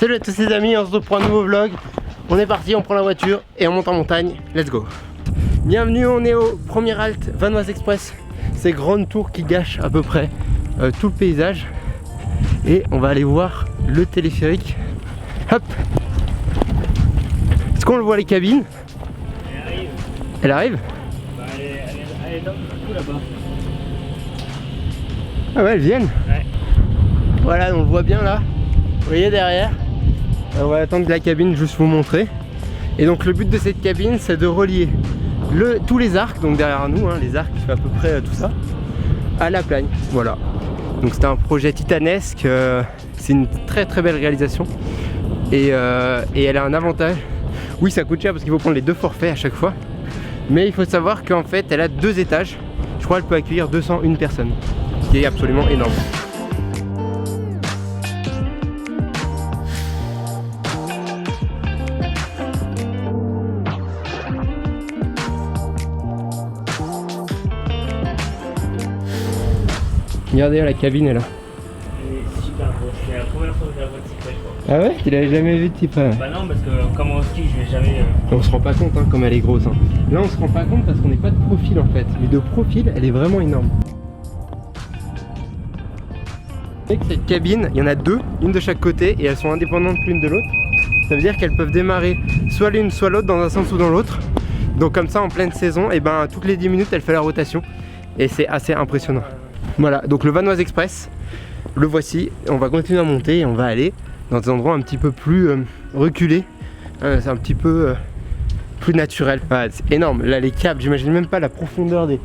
Salut à tous les amis, on se retrouve pour un nouveau vlog. On est parti, on prend la voiture et on monte en montagne. Let's go. Bienvenue, on est au premier halte Vanoise Express. Ces grandes tours qui gâchent à peu près tout le paysage. Et on va aller voir le téléphérique. Hop. Est-ce qu'on le voit les cabines? Elle arrive. Elle arrive? Bah, elle est dans le coup là-bas. Ah ouais, elles viennent. Ouais. Voilà, on le voit bien là. Vous voyez derrière. On va attendre la cabine, juste vous montrer. Et donc le but de cette cabine, c'est de relier tous les arcs, donc derrière nous, hein, les arcs qui fait à peu près tout ça, à la plagne. Voilà. Donc c'était un projet titanesque. C'est une très très belle réalisation. Et elle a un avantage. Oui, ça coûte cher parce qu'il faut prendre les deux forfaits à chaque fois. Mais il faut savoir qu'en fait, elle a 2 étages. Je crois qu'elle peut accueillir 201 personnes. Ce qui est absolument énorme. Regardez, la cabine est là. C'est super beau. C'est la première fois que je la vois de si près, quoi. Ah ouais? Tu l'avais jamais vu de si près? Bah non, parce que comme on ski, je vais jamais. On se rend pas compte hein, comme elle est grosse. Hein. Là on se rend pas compte parce qu'on n'est pas de profil en fait. Mais de profil, elle est vraiment énorme. Avec cette cabine, il y en a 2, une de chaque côté et elles sont indépendantes l'une de l'autre. Ça veut dire qu'elles peuvent démarrer soit l'une soit l'autre dans un sens ou dans l'autre. Donc comme ça en pleine saison, et ben toutes les 10 minutes elle fait la rotation. Et c'est assez impressionnant. Voilà, donc le Vanoise Express, le voici. On va continuer à monter et on va aller dans des endroits un petit peu plus reculés. C'est un petit peu plus naturel. Voilà, c'est énorme. Là les câbles, j'imagine même pas la profondeur des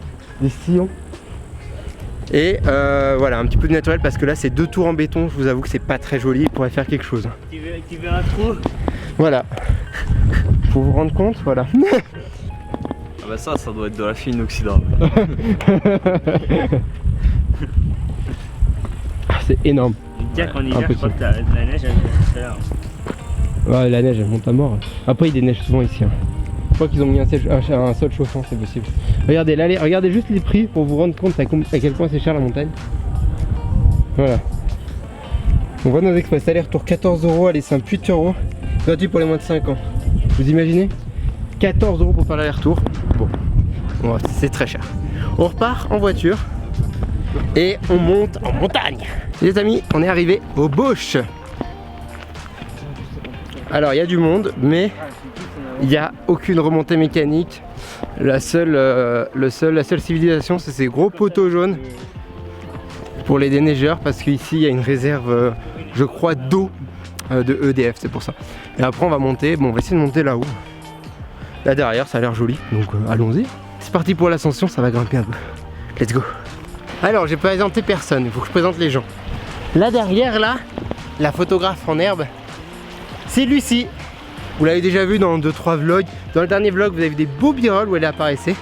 sillons. Et voilà, un petit peu de naturel parce que là c'est 2 tours en béton. Je vous avoue que c'est pas très joli. Il pourrait faire quelque chose. Tu veux un trou? Voilà. Faut vous rendre compte, voilà. Ah bah ça doit être de la fine inoxydable. C'est énorme. Tiens, qu'en hiver, je crois que la neige elle monte tout à l'heure. Ouais, la neige elle monte à mort. Après il déneige souvent ici. Hein. Je crois qu'ils ont mis un sol chauffant, c'est possible. Regardez, là, regardez juste les prix pour vous rendre compte à quel point c'est cher la montagne. Voilà. On voit nos express, aller-retour 14 €, aller simple 8 €. Gratuit pour les moins de 5 ans. Vous imaginez 14 € pour faire l'aller-retour. Bon, c'est très cher. On repart en voiture et on monte en montagne. Les amis, on est arrivé au Bauche. Alors il y a du monde, mais il n'y a aucune remontée mécanique. La seule civilisation, c'est ces gros poteaux jaunes pour les déneigeurs, parce qu'ici il y a une réserve, je crois, d'eau de EDF, c'est pour ça. Et après on va monter, bon on va essayer de monter là-haut. Là derrière ça a l'air joli, donc allons-y. C'est parti pour l'ascension, ça va grimper un peu. Let's go. Alors j'ai présenté personne, il faut que je présente les gens. Là derrière là, la photographe en herbe, c'est Lucie. Vous l'avez déjà vu dans 2-3 vlogs. Dans le dernier vlog vous avez vu des beaux birolles où elle apparaissait.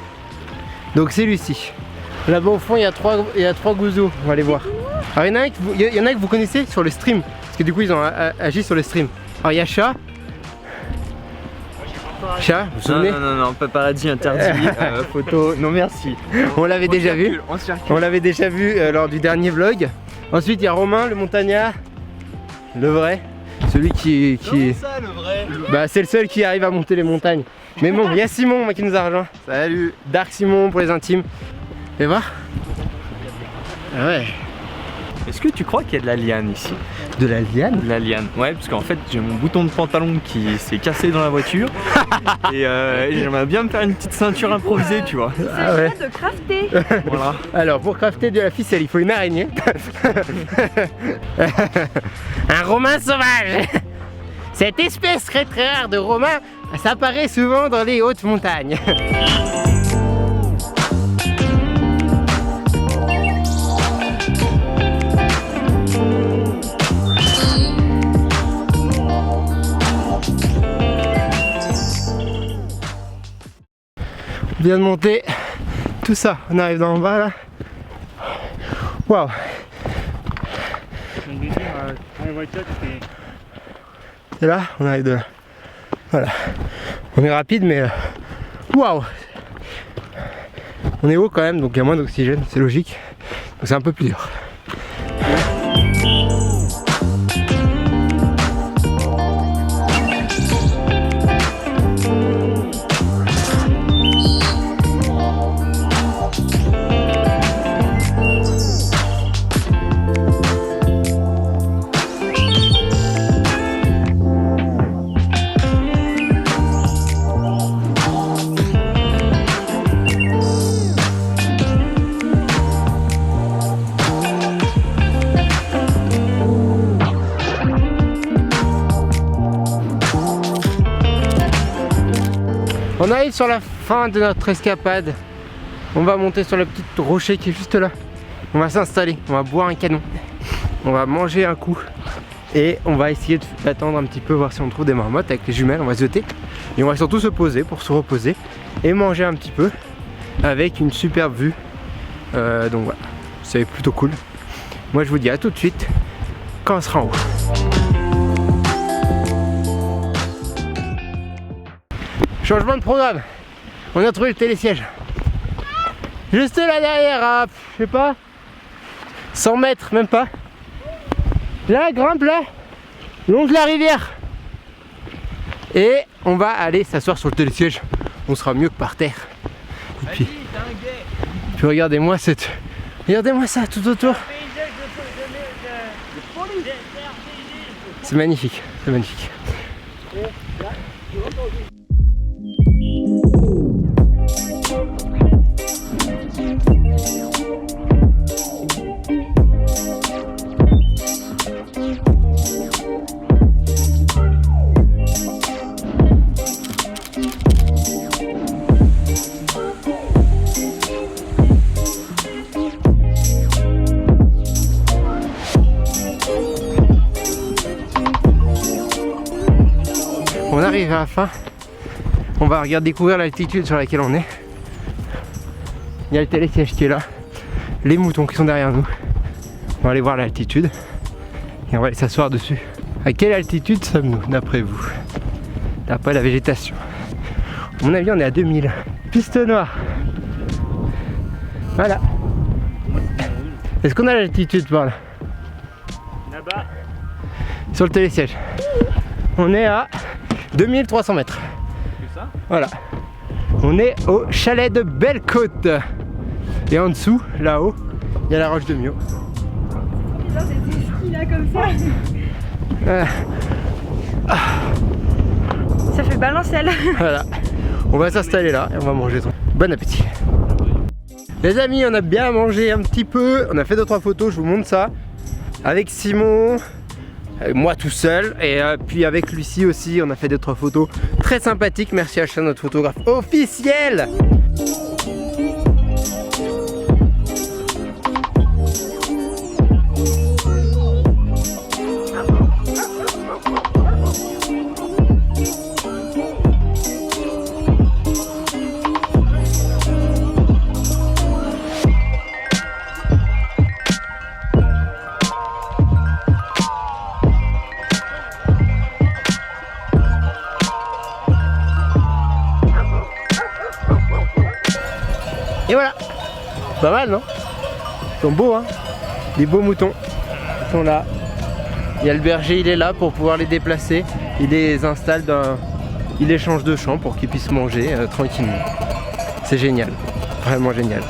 Donc c'est Lucie. Là-bas au fond il y a 3 gouzous, on va aller voir. Alors il y en a que vous connaissez sur le stream, parce que du coup ils ont agi sur le stream. Alors il y a Chat. Chat, vous vous souvenez? Non, paparazzi interdit, photo, non merci. On l'avait déjà vu. On l'avait déjà vu lors du dernier vlog. Ensuite il y a Romain, le montagnard, le vrai. Celui qui... ça le vrai. Bah c'est le seul qui arrive à monter les montagnes. Mais bon, il y a Simon moi, qui nous a rejoint. Salut. Dark Simon pour les intimes. Et voir. Ah ouais. Est-ce que tu crois qu'il y a de la liane ici? De la liane? De la liane, ouais, parce qu'en fait j'ai mon bouton de pantalon qui s'est cassé dans la voiture. Et j'aimerais bien me faire une petite ceinture improvisée, tu vois. Ah ouais. De crafter. Voilà. Alors pour crafter de la ficelle il faut une araignée. Un romain sauvage. Cette espèce très très rare de romain s'apparaît souvent dans les hautes montagnes. On vient de monter tout ça, on arrive dans le bas là. Waouh. Et là, on arrive de là. Voilà. On est rapide mais waouh. On est haut quand même, donc il y a moins d'oxygène, c'est logique. Donc c'est un peu plus dur. On arrive sur la fin de notre escapade. On va monter sur le petit rocher qui est juste là. On va s'installer, on va boire un canon. On va manger un coup. Et on va essayer d'attendre un petit peu, voir si on trouve des marmottes avec les jumelles. On va zioter. Et on va surtout se poser pour se reposer. Et manger un petit peu. Avec une superbe vue. Donc voilà, c'est plutôt cool. Moi je vous dis à tout de suite quand on sera en haut. Changement de programme. On a trouvé le télésiège. Juste là derrière, à, je sais pas, 100 mètres, même pas. Là, grimpe là, longe la rivière. Et on va aller s'asseoir sur le télésiège. On sera mieux que par terre. Et puis, regardez-moi cette... Regardez-moi ça tout autour. C'est magnifique, c'est magnifique. On arrive à la fin, on va regarder découvrir l'altitude sur laquelle on est. Il y a le télésiège qui est là, les moutons qui sont derrière nous. On va aller voir l'altitude et on va aller s'asseoir dessus. À quelle altitude sommes-nous d'après vous? D'après la végétation. À mon avis on est à 2000. Piste noire. Voilà. Est-ce qu'on a l'altitude par là? Là-bas. Sur le télésiège. On est à 2300 mètres. C'est ça? Voilà. On est au chalet de Belle-Côte. Et en dessous, là-haut, il y a la roche de Mio. C'est des skis là comme ça. Ça fait balancelle. Voilà. On va s'installer là et on va manger. Bon appétit. Les amis, on a bien mangé un petit peu. On a fait 2-3 photos, je vous montre ça. Avec Simon. Moi tout seul et puis avec Lucie aussi on a fait 2-3 photos très sympathiques. Merci à notre photographe officiel. Et voilà, pas mal non? Ils sont beaux hein, des beaux moutons. Ils sont là. Il y a le berger, il est là pour pouvoir les déplacer. Il les installe il les change de champ pour qu'ils puissent manger tranquillement. C'est génial, vraiment génial.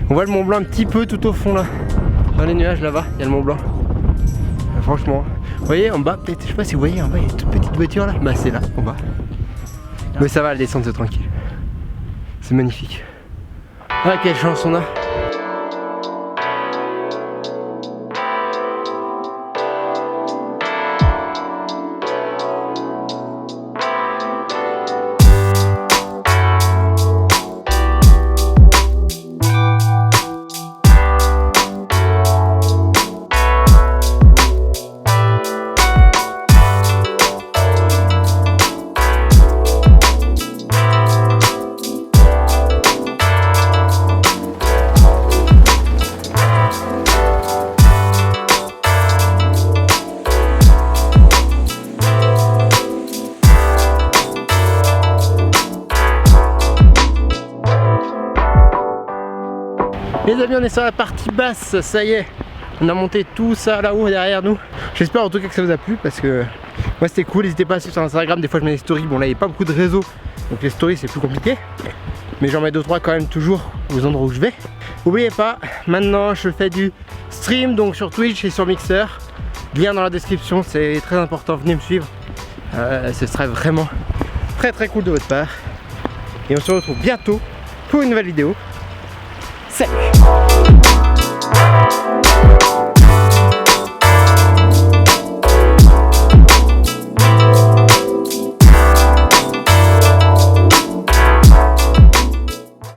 On voit le Mont Blanc un petit peu tout au fond là, dans les nuages là-bas, il y a le Mont Blanc. Franchement, vous voyez en bas, peut-être, je sais pas si vous voyez en bas, il y a une toute petite voiture là, bah c'est là, en bas. Mais ça va, le descendre c'est tranquille. C'est magnifique. Ah quelle chance on a. Les amis, on est sur la partie basse, ça y est. On a monté tout ça là-haut derrière nous. J'espère en tout cas que ça vous a plu parce que moi c'était cool. N'hésitez pas à suivre sur Instagram, des fois je mets des stories. Bon là il n'y a pas beaucoup de réseaux, donc les stories c'est plus compliqué. Mais j'en mets 2-3 quand même toujours aux endroits où je vais. N'oubliez pas, maintenant je fais du stream donc sur Twitch et sur Mixer. Lien dans la description, c'est très important, venez me suivre. Ce serait vraiment très cool de votre part. Et on se retrouve bientôt pour une nouvelle vidéo. Salut!